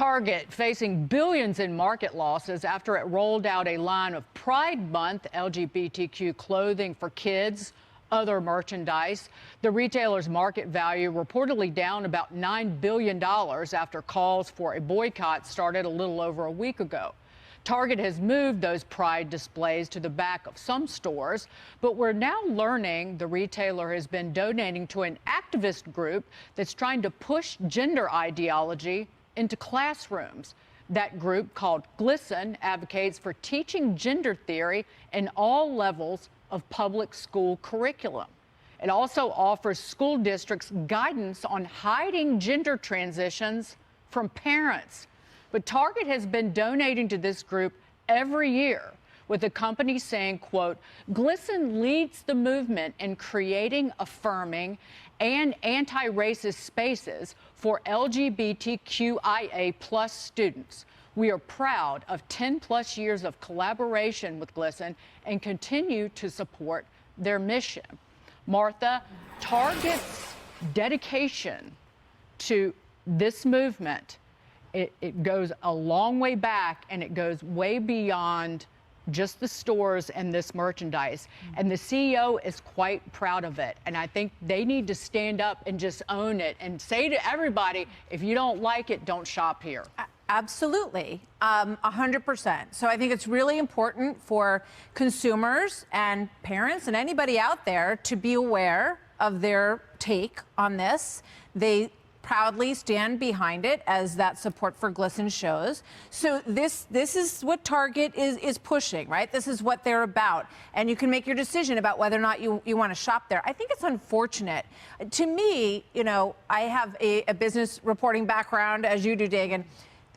Target facing billions in market losses after it rolled out a line of Pride Month LGBTQ clothing for kids, other merchandise. The retailer's market value reportedly down about $9 billion after calls for a boycott started a little over a week ago. Target has moved those Pride displays to the back of some stores, but we're now learning the retailer has been donating to an activist group that's trying to push gender ideology into classrooms. That group, called GLSEN, advocates for teaching gender theory in all levels of public school curriculum. It also offers school districts guidance on hiding gender transitions from parents. But Target has been donating to this group every year, with the company saying, quote, GLSEN leads the movement in creating affirming and anti-racist spaces for LGBTQIA plus students. We are proud of 10+ years of collaboration with GLSEN and continue to support their mission. Martha, Target's dedication to this movement, it goes a long way back, and it goes way beyond just the stores and this merchandise. And the CEO is quite proud of it. And I think they need to stand up and just own it and say to everybody, if you don't like it, don't shop here. Absolutely, 100%. So I think it's really important for consumers and parents and anybody out there to be aware of their take on this. They proudly stand behind it, as that support for GLSEN shows. So this is what Target is pushing, right? This is what they're about. And you can make your decision about whether or not you want to shop there. I think it's unfortunate. To me, you know, I have a business reporting background, as you do, Dagan.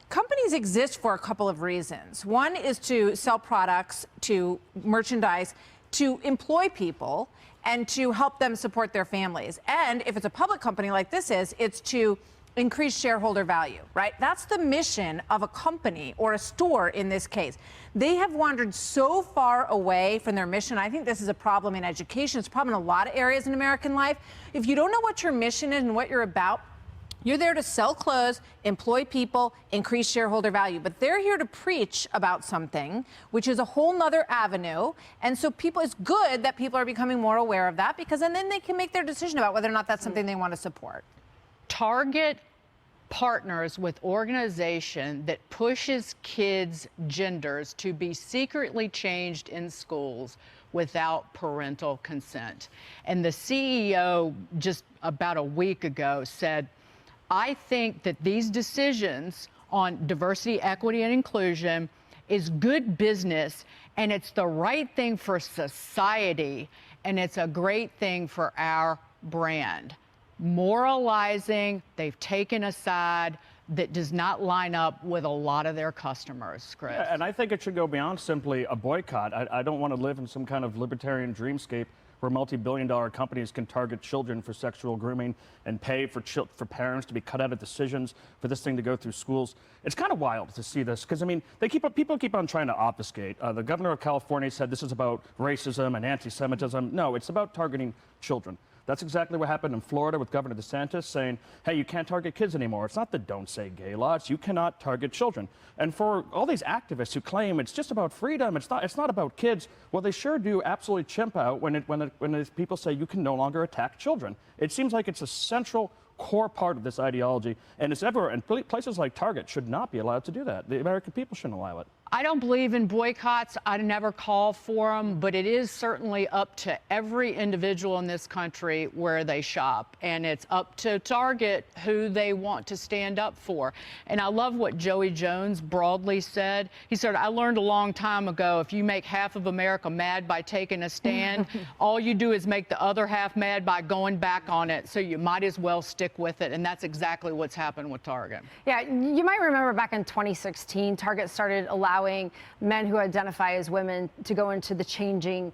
Companies exist for a couple of reasons. One is to sell products, to merchandise, to employ people, and to help them support their families. And if it's a public company like this is, it's to increase shareholder value, right? That's the mission of a company, or a store in this case. They have wandered so far away from their mission. I think this is a problem in education. It's a problem in a lot of areas in American life. If you don't know what your mission is and what you're about, you're there to sell clothes, employ people, increase shareholder value. But they're here to preach about something, which is a whole nother avenue. And so it's good that people are becoming more aware of that, because then they can make their decision about whether or not that's something they want to support. Target partners with organization that pushes kids' genders to be secretly changed in schools without parental consent. And the CEO just about a week ago said, I think that these decisions on diversity, equity, and inclusion is good business, and it's the right thing for society, and it's a great thing for our brand. Moralizing, they've taken a side that does not line up with a lot of their customers, Chris. Yeah, and I think it should go beyond simply a boycott. I don't want to live in some kind of libertarian dreamscape where multi-billion-dollar companies can target children for sexual grooming and pay for parents to be cut out of decisions for this thing to go through schools. It's kind of wild to see this, because, I mean, people keep on trying to obfuscate. The governor of California said this is about racism and anti-Semitism. No, it's about targeting children. That's exactly what happened in Florida with Governor DeSantis saying, hey, you can't target kids anymore. It's not the don't say gay law. It's you cannot target children. And for all these activists who claim it's just about freedom, it's not about kids, well, they sure do absolutely chimp out when people say you can no longer attack children. It seems like it's a central core part of this ideology, and it's everywhere. And places like Target should not be allowed to do that. The American people shouldn't allow it. I don't believe in boycotts. I never call for them, but it is certainly up to every individual in this country where they shop, and it's up to Target who they want to stand up for. And I love what Joey Jones broadly said. He said, I learned a long time ago, if you make half of America mad by taking a stand, all you do is make the other half mad by going back on it, so you might as well stick with it. And that's exactly what's happened with Target. Yeah, you might remember back in 2016, Target started allowing men who identify as women to go into the changing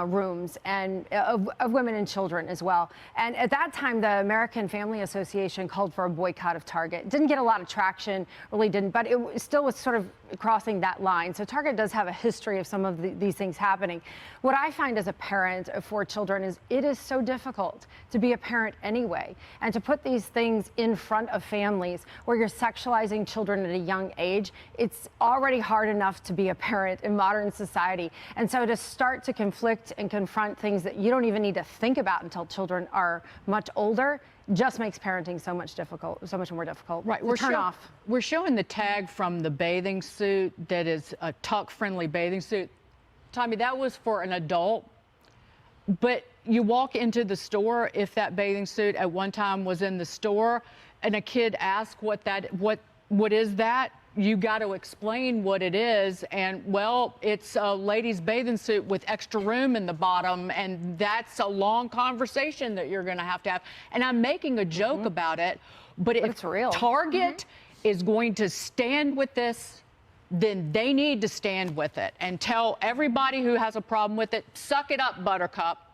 rooms and of women and children as well. And at that time, the American Family Association called for a boycott of Target. Didn't get a lot of traction, really didn't, but it still was sort of crossing that line. So Target does have a history of some of these things happening. What I find as a parent for children is it is so difficult to be a parent anyway, and to put these things in front of families where you're sexualizing children at a young age. It's already hard enough to be a parent in modern society. And so to start to conflict and confront things that you don't even need to think about until children are much older just makes parenting so much more difficult. Right, we're showing the tag from the bathing suit that is a tuck-friendly bathing suit. Tommy, that was for an adult, but you walk into the store, if that bathing suit at one time was in the store, and a kid asks what is that? You got to explain what it is, and well, it's a lady's bathing suit with extra room in the bottom, and that's a long conversation that you're going to have. And I'm making a joke about it, but if it's real. Target is going to stand with this, then they need to stand with it and tell everybody who has a problem with it, suck it up, Buttercup.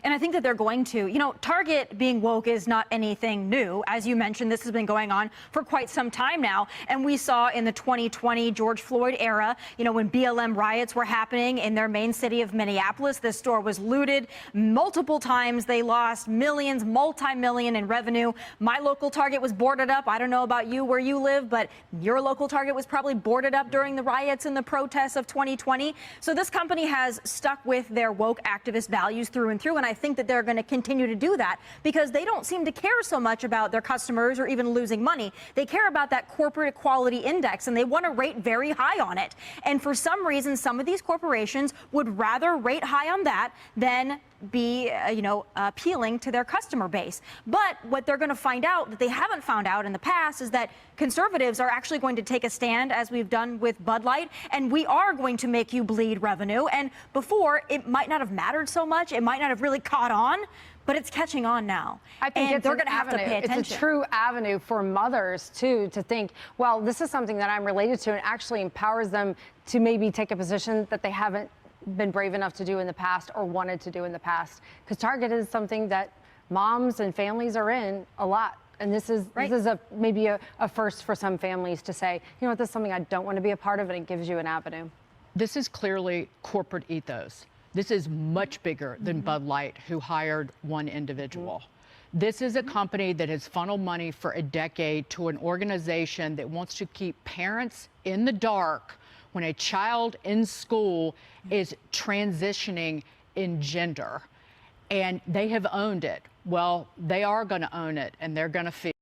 And I think that they're going to. You know, Target being woke is not anything new. As you mentioned, this has been going on for quite some time now. And we saw in the 2020 George Floyd era, you know, when BLM riots were happening in their main city of Minneapolis, this store was looted multiple times. They lost millions, multi-million in revenue. My local Target was boarded up. I don't know about you where you live, but your local Target was probably boarded up during the riots and the protests of 2020. So this company has stuck with their woke activist values through and through. And I think that they're going to continue to do that because they don't seem to care so much about their customers or even losing money. They care about that corporate equality index, and they want to rate very high on it. And for some reason, some of these corporations would rather rate high on that than be, appealing to their customer base. But what they're going to find out that they haven't found out in the past is that conservatives are actually going to take a stand, as we've done with Bud Light, and we are going to make you bleed revenue. And before, it might not have mattered so much. It might not have really caught on, but it's catching on now. I think they're going to have to pay attention. It's a true avenue for mothers, too, to think, well, this is something that I'm related to, and actually empowers them to maybe take a position that they haven't been brave enough to do in the past or wanted to do in the past. Because Target is something that moms and families are in a lot. And this is maybe a first for some families to say, you know what, this is something I don't want to be a part of, and it gives you an avenue. This is clearly corporate ethos. This is much bigger than Bud Light, who hired one individual. This is a company that has funneled money for a decade to an organization that wants to keep parents in the dark when a child in school is transitioning in gender. And they have owned it. Well, they are going to own it, and they're going to feel